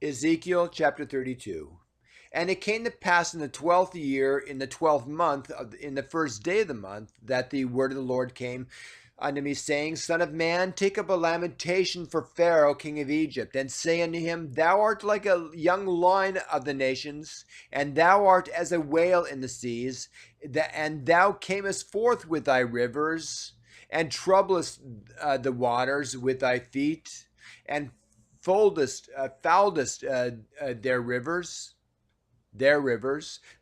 Ezekiel chapter 32. And it came to pass in the 12th year, in the 12th month, in the first day of the month, that the word of the Lord came unto me, saying, Son of man, take up a lamentation for Pharaoh, king of Egypt, and say unto him, Thou art like a young lion of the nations, and thou art as a whale in the seas, and thou camest forth with thy rivers, and troublest the waters with thy feet, and foulest their rivers.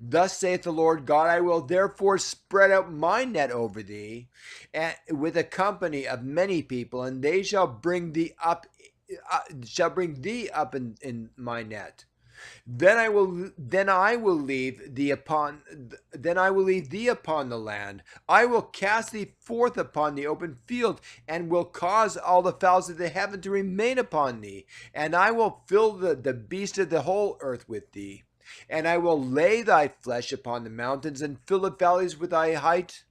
Thus saith the Lord God, I will therefore spread out my net over thee, and with a company of many people, and they shall bring thee up, in my net. Then I will leave thee upon the land. I will cast thee forth upon the open field, and will cause all the fowls of the heaven to remain upon thee. And I will fill the beast of the whole earth with thee. And I will lay thy flesh upon the mountains, and fill the valleys with thy height.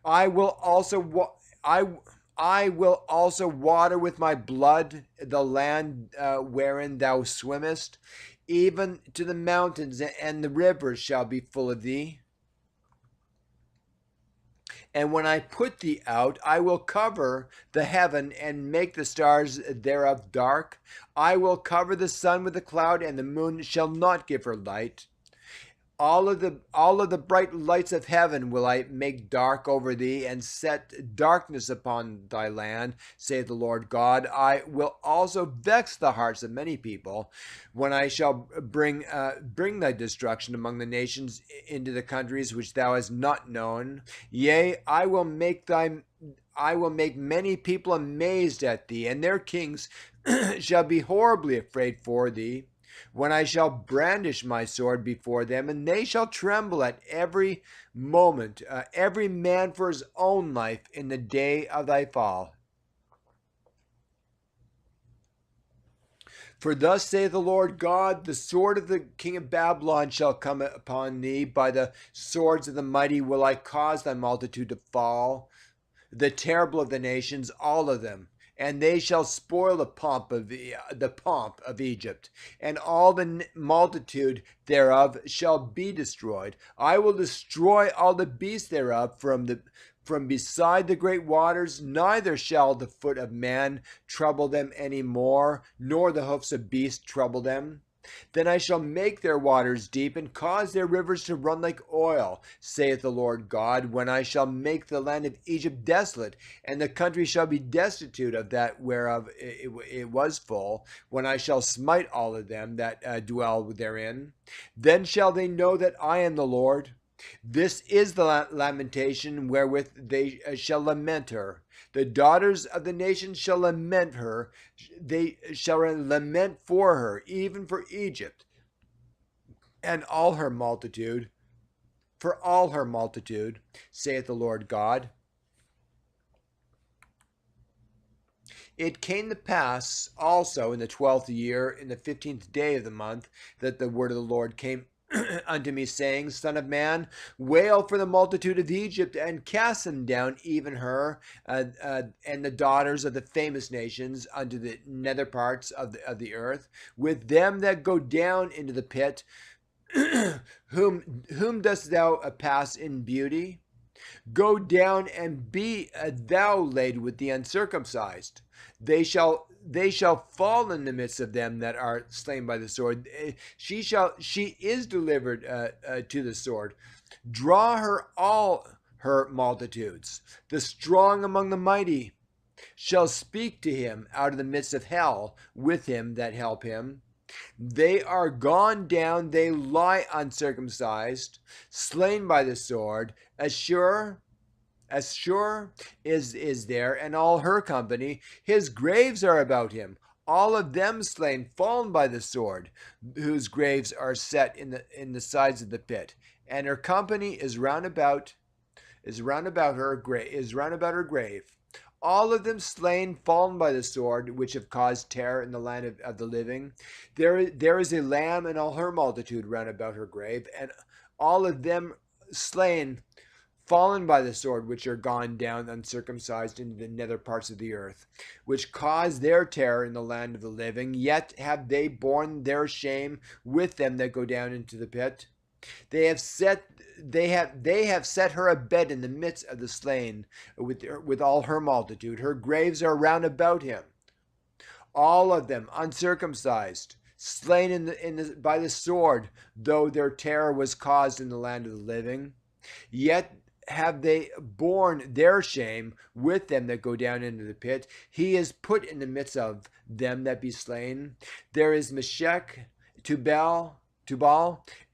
I will also I will also water with my blood the land wherein thou swimmest, even to the mountains, and the rivers shall be full of thee. And when I put thee out, I will cover the heaven and make the stars thereof dark. I will cover the sun with a cloud, and the moon shall not give her light. All of the bright lights of heaven will I make dark over thee, and set darkness upon thy land, saith the Lord God. I will also vex the hearts of many people, when I shall bring thy destruction among the nations into the countries which thou hast not known. Yea, I will make many people amazed at thee, and their kings shall be horribly afraid for thee, when I shall brandish my sword before them, and they shall tremble at every moment, every man for his own life, in the day of thy fall. For thus saith the Lord God, the sword of the king of Babylon shall come upon thee. By the swords of the mighty will I cause thy multitude to fall, the terrible of the nations, all of them. And they shall spoil the pomp of Egypt, and all the multitude thereof shall be destroyed. I will destroy all the beasts thereof from beside the great waters. Neither shall the foot of man trouble them any more, nor the hoofs of beasts trouble them. Then I shall make their waters deep, and cause their rivers to run like oil, saith the Lord God, when I shall make the land of Egypt desolate, and the country shall be destitute of that whereof it was full, when I shall smite all of them that dwell therein. Then shall they know that I am the Lord. This is the lamentation wherewith they shall lament her. The daughters of the nations shall lament her. They shall lament for her, even for Egypt, and all her multitude, for all her multitude, saith the Lord God. It came to pass also in the 12th year, in the 15th day of the month, that the word of the Lord came unto me, saying, Son of man, wail for the multitude of Egypt, and cast them down, even her, and the daughters of the famous nations, unto the nether parts of the earth, with them that go down into the pit. whom dost thou pass in beauty? Go down, and be thou laid with the uncircumcised. They shall fall in the midst of them that are slain by the sword. She is delivered to the sword. Draw her all her multitudes. The strong among the mighty shall speak to him out of the midst of hell, with him that help him. They are gone down, they lie uncircumcised, slain by the sword. Ashur is there, and all her company. His graves are about him. All of them slain, fallen by the sword, whose graves are set in the sides of the pit. And her company is round about her grave. All of them slain, fallen by the sword, which have caused terror in the land of the living. There is a lamb and all her multitude round about her grave, and all of them slain, fallen by the sword, which are gone down uncircumcised into the nether parts of the earth, which caused their terror in the land of the living, yet have they borne their shame with them that go down into the pit. They have set her a bed in the midst of the slain with all her multitude. Her graves are round about him, all of them uncircumcised, slain by the sword, though their terror was caused in the land of the living. Yet have they borne their shame with them that go down into the pit. He is put in the midst of them that be slain. There is Meshech, Tubal,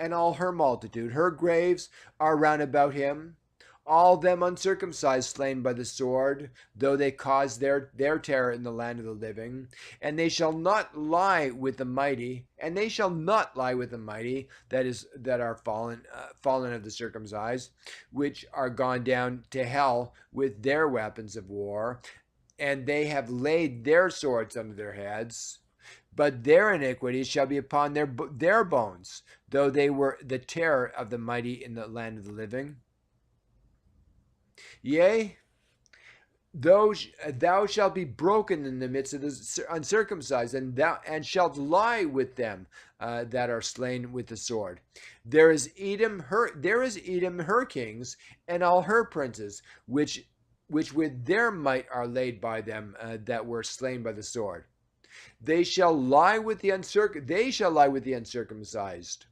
and all her multitude. Her graves are round about him. All them uncircumcised slain by the sword, though they caused their terror in the land of the living. And they shall not lie with the mighty, that are fallen of the circumcised, which are gone down to hell with their weapons of war, and they have laid their swords under their heads. But their iniquities shall be upon their bones, though they were the terror of the mighty in the land of the living. Yea, thou shalt be broken in the midst of the uncircumcised, and shalt lie with them that are slain with the sword. There is Edom, her kings, and all her princes, which with their might are laid by them that were slain by the sword. They shall lie with the uncircumcised,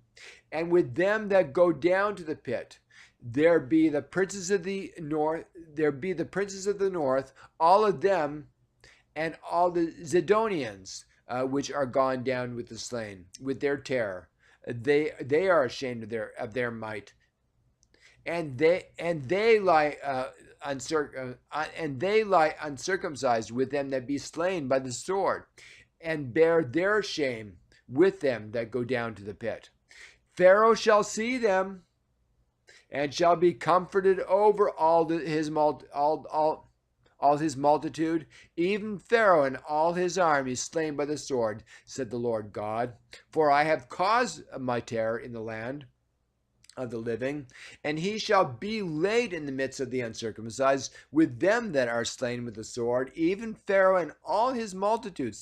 and with them that go down to the pit. There be the princes of the north, all of them, and all the Zidonians, which are gone down with the slain, with their terror. They are ashamed of their might, and they lie uncircumcised with them that be slain by the sword, and bear their shame with them that go down to the pit. Pharaoh shall see them, and shall be comforted over all his multitude, even Pharaoh and all his army slain by the sword, said the Lord God. For I have caused my terror in the land of the living, and he shall be laid in the midst of the uncircumcised with them that are slain with the sword, even Pharaoh and all his multitude,